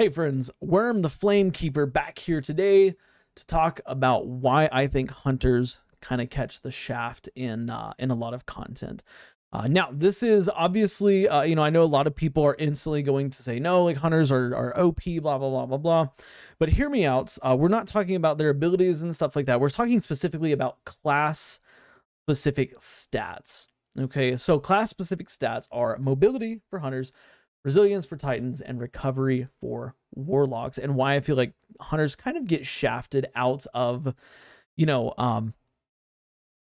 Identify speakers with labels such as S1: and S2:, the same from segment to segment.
S1: Hey friends, Worm the Flamekeeper back here today to talk about why I think hunters kind of catch the shaft in a lot of content. Now, this is obviously, I know a lot of people are instantly going to say, no, like hunters are OP, blah, blah, blah, blah, blah. But hear me out. We're not talking about their abilities and stuff like that. We're talking specifically about class-specific stats. Okay, so class-specific stats are mobility for hunters, resilience for titans, and recovery for warlocks, and why I feel like hunters kind of get shafted out of, well,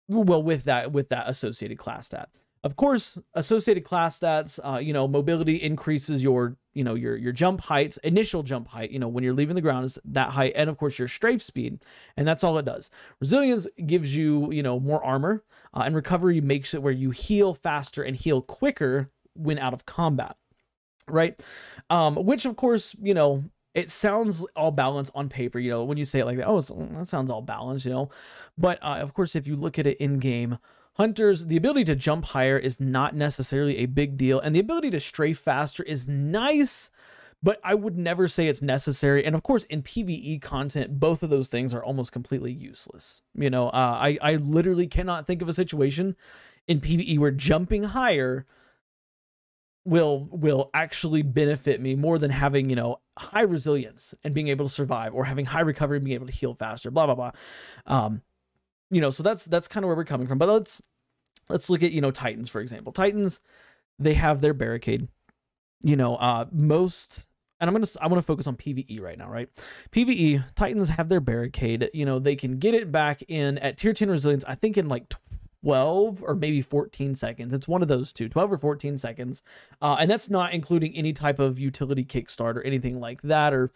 S1: with that associated class stat. Of course, associated class stats, mobility increases your jump height, initial jump height, when you're leaving the ground is that height, and of course your strafe speed, and that's all it does. Resilience gives you, more armor, and recovery makes it where you heal faster and heal quicker when out of combat. Right? Which of course, it sounds all balanced on paper, when you say it like that, oh, that sounds all balanced, but of course, if you look at it in game, hunters, the ability to jump higher is not necessarily a big deal, and the ability to strafe faster is nice, but I would never say it's necessary. And of course, in PvE content, both of those things are almost completely useless. I literally cannot think of a situation in PvE where jumping higher will actually benefit me more than having, high resilience and being able to survive, or having high recovery and being able to heal faster, blah, blah, blah. So that's kind of where we're coming from. But let's look at, Titans, for example. Titans, they have their barricade, and I want to focus on PvE right now, right? PvE, Titans have their barricade, they can get it back in at tier 10 resilience, I think in like 12 or maybe 14 seconds. It's one of those two, 12 or 14 seconds. And that's not including any type of utility kickstart or anything like that, or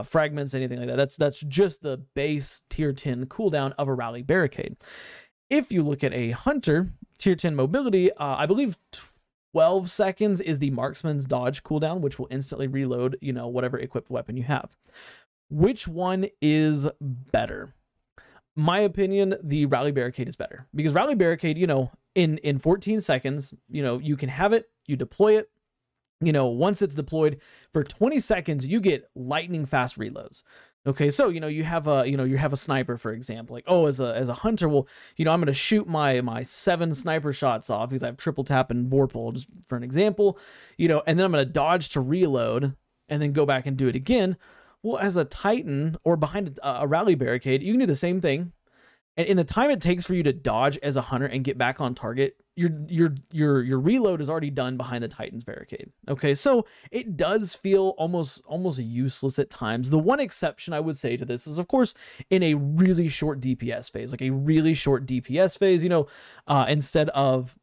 S1: fragments, anything like that. That's just the base tier 10 cooldown of a rally barricade. If you look at a hunter, tier 10 mobility, I believe 12 seconds is the marksman's dodge cooldown, which will instantly reload, whatever equipped weapon you have. Which one is better? My opinion, the rally barricade is better, because rally barricade, in 14 seconds, you can have it, you deploy it, once it's deployed for 20 seconds, you get lightning fast reloads. Okay, so you have a sniper, for example, like, oh, as a hunter, well, I'm going to shoot my 7 sniper shots off because I have triple tap and Vorpal, just for an example, and then I'm going to dodge to reload and then go back and do it again. Well, as a Titan or behind a rally barricade, you can do the same thing. And in the time it takes for you to dodge as a hunter and get back on target, your reload is already done behind the Titan's barricade. Okay, so it does feel almost useless at times. The one exception I would say to this is, of course, in a really short DPS phase, like a really short DPS phase, instead of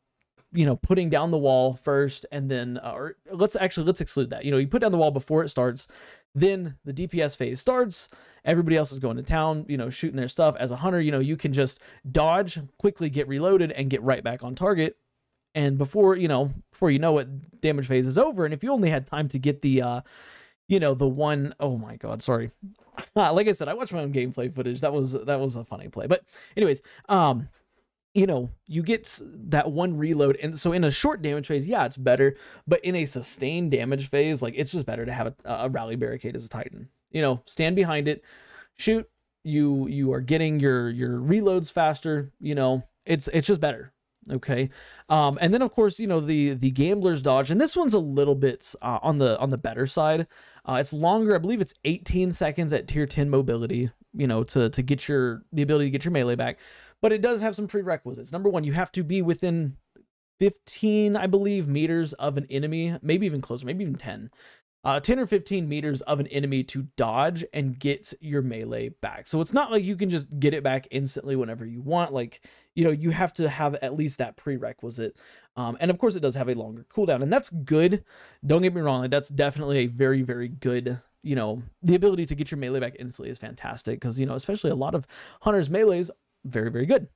S1: putting down the wall first and then, or let's exclude that. You put down the wall before it starts, then the DPS phase starts, everybody else is going to town, shooting their stuff. As a hunter, you can just dodge, quickly get reloaded, and get right back on target. And before you know it, damage phase is over. And if you only had time to get the, the one, oh my God, sorry. Like I said, I watched my own gameplay footage. That was a funny play. But anyways, you get that one reload. And so in a short damage phase, yeah, it's better. But in a sustained damage phase, like, it's just better to have a rally barricade as a Titan. Stand behind it, shoot, you are getting your reloads faster, it's just better. Okay. And then of course, the gambler's dodge, and this one's a little bit on the better side. It's longer. I believe it's 18 seconds at tier 10 mobility, to get the ability to get your melee back. But it does have some prerequisites. Number one, you have to be within 15, I believe, meters of an enemy, maybe even closer, maybe even 10. 10 or 15 meters of an enemy to dodge and get your melee back. So it's not like you can just get it back instantly whenever you want. Like, you have to have at least that prerequisite. And of course it does have a longer cooldown, and that's good. Don't get me wrong. Like, that's definitely a very, very good, the ability to get your melee back instantly is fantastic. Cause especially a lot of hunters melees, very, very good.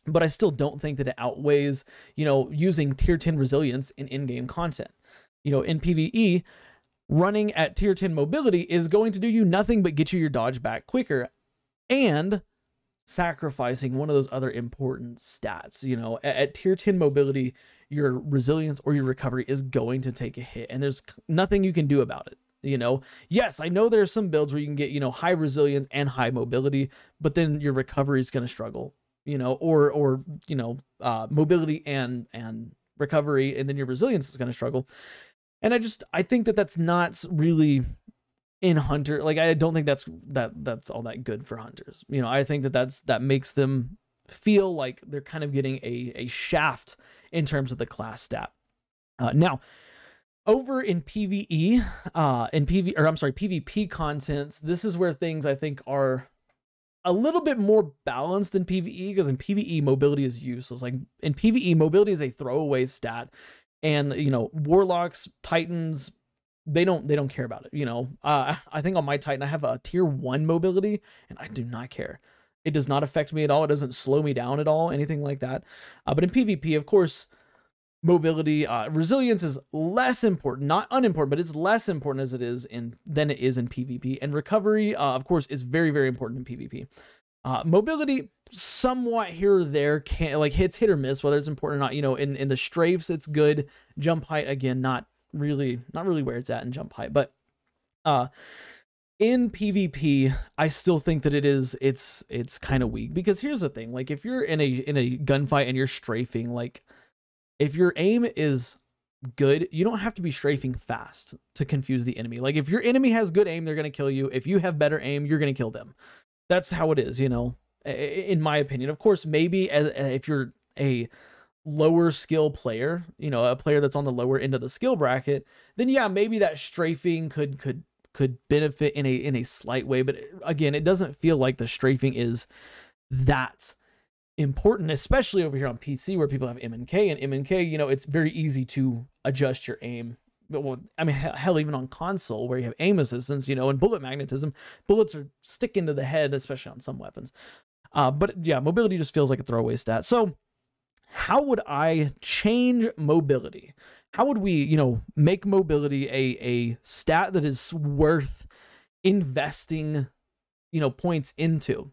S1: But I still don't think that it outweighs, using tier 10 resilience in in-game content. In PvE, running at tier 10 mobility is going to do you nothing but get you your dodge back quicker, and sacrificing one of those other important stats. At tier 10 mobility, your resilience or your recovery is going to take a hit, and there's nothing you can do about it. You know, yes, I know there's some builds where you can get, you know, high resilience and high mobility, but then your recovery is going to struggle, you know, or you know, mobility and recovery, and then your resilience is going to struggle. And I think that that's not really in hunter. Like, I don't think that's all that good for hunters. You know, I think that makes them feel like they're kind of getting a shaft in terms of the class stat. Now, over in PvE, PvP contents, this is where things I think are a little bit more balanced than PvE, because in PvE mobility is useless. Like in PvE, mobility is a throwaway stat, and you know, warlocks, titans, they don't care about it. You know, I think on my Titan I have a tier 1 mobility, and I do not care. It does not affect me at all. It doesn't slow me down at all, anything like that. But in PvP, of course, mobility, resilience is less important, not unimportant, but it's less important than it is in PvP. And recovery, of course, is very, very important in PvP. Mobility, somewhat here or there, it's hit or miss whether it's important or not. You know, in the strafes, it's good. Jump height, again, not really where it's at in jump height. But in PvP, I still think that it's kind of weak, because here's the thing: like, if you're in a gunfight and you're strafing, like, if your aim is good, you don't have to be strafing fast to confuse the enemy. Like, if your enemy has good aim, they're going to kill you. If you have better aim, you're going to kill them. That's how it is, you know, in my opinion. Of course, maybe if you're a lower skill player, you know, a player that's on the lower end of the skill bracket, then yeah, maybe that strafing could benefit in a slight way. But again, it doesn't feel like the strafing is that important, especially over here on PC where people have M&K, and M&K, you know, it's very easy to adjust your aim. But, well, I mean, hell, even on console where you have aim assistance, you know, and bullet magnetism, bullets are sticking to the head, especially on some weapons. But yeah, mobility just feels like a throwaway stat. So how would I change mobility? How would we, you know, make mobility a stat that is worth investing, you know, points into?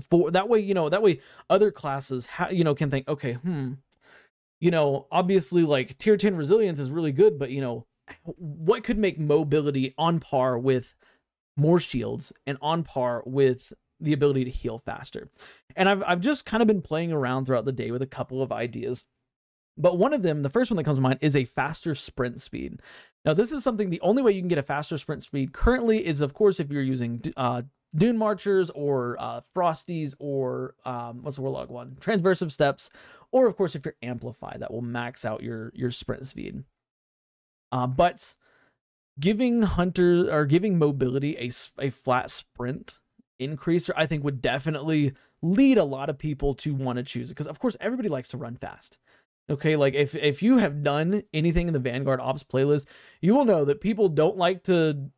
S1: For that way, you know, other classes, you know, can think, okay, you know, obviously, like, tier 10 resilience is really good, but, you know, what could make mobility on par with more shields and on par with the ability to heal faster? And I've just kind of been playing around throughout the day with a couple of ideas, but one of them, the first one that comes to mind, is a faster sprint speed. Now, this is something, the only way you can get a faster sprint speed currently is, of course, if you're using Dune Marchers or Frosties or what's the Warlock one? Transversive Steps, or of course if you're Amplify, that will max out your sprint speed. But giving Hunter or giving mobility a flat sprint increaser, I think, would definitely lead a lot of people to want to choose it, because of course everybody likes to run fast. Okay, like if you have done anything in the Vanguard Ops playlist, you will know that people don't like to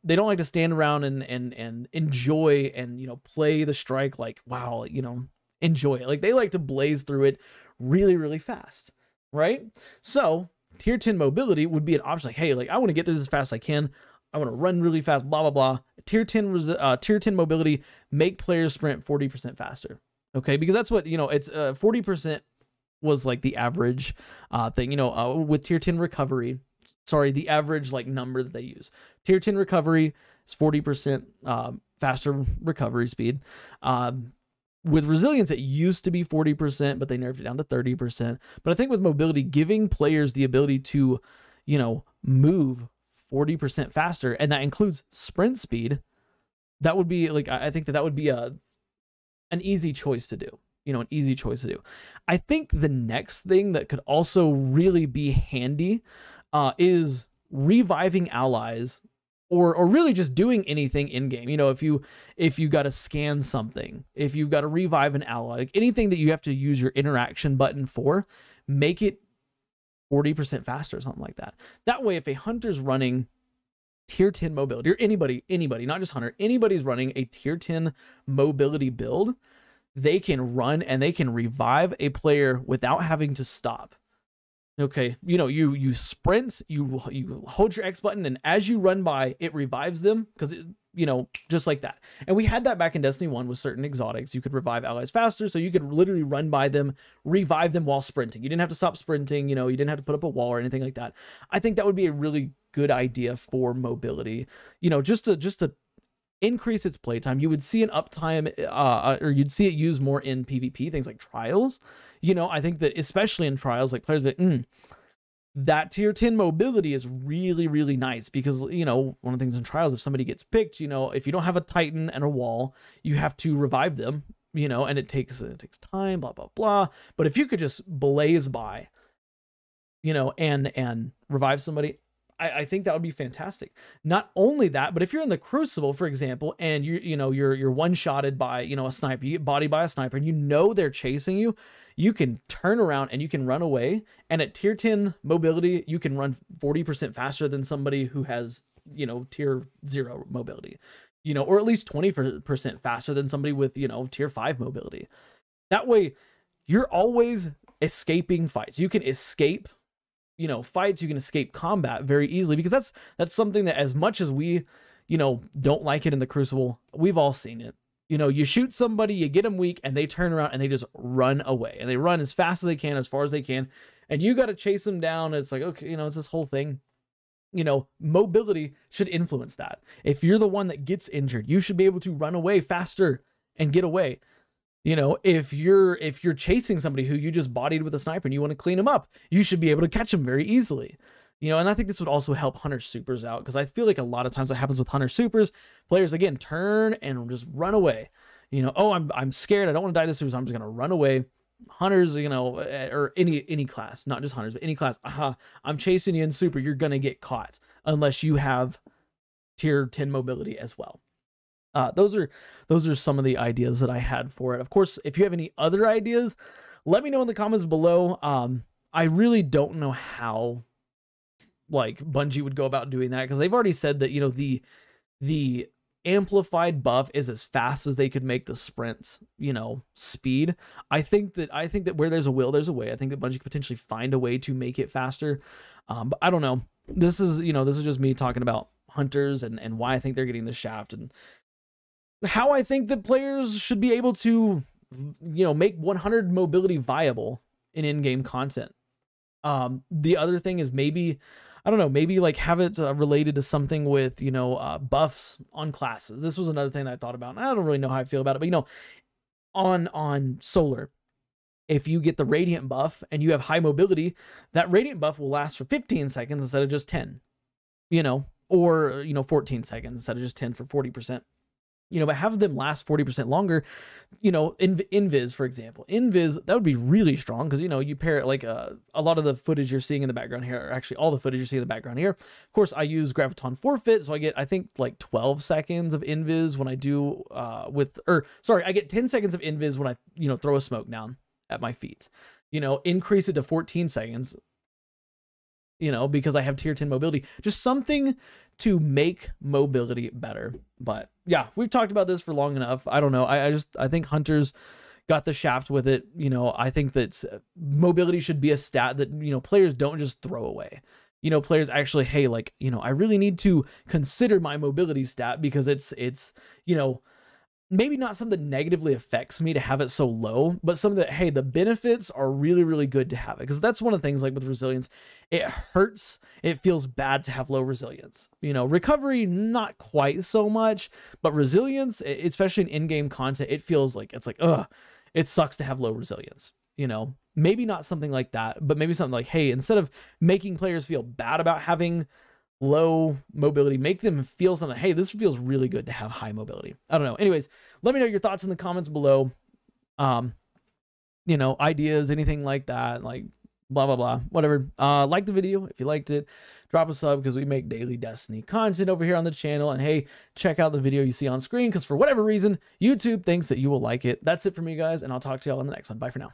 S1: stand around and enjoy and, you know, play the strike like, wow, you know, enjoy it. Like, they like to blaze through it really, really fast, right? So tier 10 mobility would be an option. Like, hey, like, I want to get through this as fast as I can. I want to run really fast, blah, blah, blah. Tier 10 mobility, make players sprint 40% faster. Okay, because that's what, you know, it's 40% was like the average thing, you know, with tier 10 recovery. Sorry, the average like number that they use. Tier 10 recovery is 40% faster recovery speed. With resilience, it used to be 40%, but they nerfed it down to 30%. But I think with mobility, giving players the ability to, you know, move 40% faster, and that includes sprint speed, that would be like, I think that would be an easy choice to do. You know, an easy choice to do. I think the next thing that could also really be handy is reviving allies, or really just doing anything in game. You know, if you got to scan something, if you've got to revive an ally, like anything that you have to use your interaction button for, make it 40% faster or something like that. That way, if a hunter's running tier 10 mobility, or anybody, not just hunter, anybody's running a tier 10 mobility build, they can run and they can revive a player without having to stop. Okay, you know, you sprint, you hold your X button, and as you run by, it revives them, because you know, just like that. And we had that back in Destiny 1 with certain exotics. You could revive allies faster, so you could literally run by them, revive them while sprinting. You didn't have to stop sprinting, you know, you didn't have to put up a wall or anything like that. I think that would be a really good idea for mobility, you know, just to increase its playtime. You would see an uptime, or you'd see it used more in PvP, things like trials. You know, I think that especially in trials, like players be that tier 10 mobility is really, really nice because, you know, one of the things in trials, if somebody gets picked, you know, if you don't have a Titan and a wall, you have to revive them, you know, and it takes time, blah, blah, blah. But if you could just blaze by, you know, and revive somebody, I think that would be fantastic. Not only that, but if you're in the Crucible, for example, and you're one-shotted by, you know, a sniper, you get bodied by a sniper, and you know they're chasing you, you can turn around and you can run away. And at tier 10 mobility, you can run 40% faster than somebody who has, you know, tier 0 mobility, you know, or at least 20% faster than somebody with, you know, tier 5 mobility. That way, you're always escaping fights. You can escape, you know, fights, you can escape combat very easily, because that's something that, as much as we, you know, don't like it in the Crucible, we've all seen it. You know, you shoot somebody, you get them weak, and they turn around and they just run away, and they run as fast as they can, as far as they can, and you got to chase them down. It's like, okay, you know, it's this whole thing. You know, mobility should influence that. If you're the one that gets injured, you should be able to run away faster and get away. You know, if you're chasing somebody who you just bodied with a sniper and you want to clean them up, you should be able to catch them very easily. You know, and I think this would also help Hunter Supers out, because I feel like a lot of times what happens with Hunter Supers, players, again, turn and just run away. You know, oh, I'm scared, I don't want to die this, so I'm just going to run away. Hunters, you know, or any class, not just Hunters, but any class, I'm chasing you in Super, you're going to get caught unless you have tier 10 mobility as well. Those are some of the ideas that I had for it. Of course, if you have any other ideas, let me know in the comments below. I really don't know how, like, Bungie would go about doing that, because they've already said that, you know, the amplified buff is as fast as they could make the sprint, you know, speed. I think that where there's a will, there's a way. I think that Bungie could potentially find a way to make it faster. But I don't know. This is just me talking about Hunters and why I think they're getting the shaft, and how I think that players should be able to, you know, make 100 mobility viable in in-game content. The other thing is maybe, I don't know, maybe like have it related to something with, you know, buffs on classes. This was another thing that I thought about, and I don't really know how I feel about it, but, you know, on Solar, if you get the Radiant buff and you have high mobility, that Radiant buff will last for 15 seconds instead of just 10, you know, or, you know, 14 seconds instead of just 10 for 40%. You know, but have them last 40% longer. You know, Invis, for example. Invis, that would be really strong, because, you know, you pair it, like, a lot of the footage you're seeing in the background here, or actually all the footage you're seeing in the background here. Of course, I use Graviton Forfeit, so I get, I think, like 12 seconds of Invis when I do, I get 10 seconds of Invis when I, you know, throw a smoke down at my feet. You know, increase it to 14 seconds, you know, because I have tier 10 mobility. Just something to make mobility better. But yeah, we've talked about this for long enough. I don't know. I think Hunters got the shaft with it. You know, I think that mobility should be a stat that, you know, players don't just throw away. You know, players actually, hey, like, you know, I really need to consider my mobility stat, because it's, you know, maybe not something that negatively affects me to have it so low, but something that, hey, the benefits are really, really good to have it. Because that's one of the things, like with resilience, it hurts. It feels bad to have low resilience. You know, recovery, not quite so much, but resilience, especially in in-game content, it feels like, it's like, ugh, it sucks to have low resilience. You know, maybe not something like that, but maybe something like, hey, instead of making players feel bad about having low mobility, make them feel something, hey, this feels really good to have high mobility. I don't know. Anyways, let me know your thoughts in the comments below. You know, ideas, anything like that, like blah blah blah, whatever. Like the video if you liked it, drop a sub, because we make daily Destiny content over here on the channel. And hey, check out the video you see on screen, because for whatever reason YouTube thinks that you will like it. That's it for me, guys, and I'll talk to y'all in the next one. Bye for now.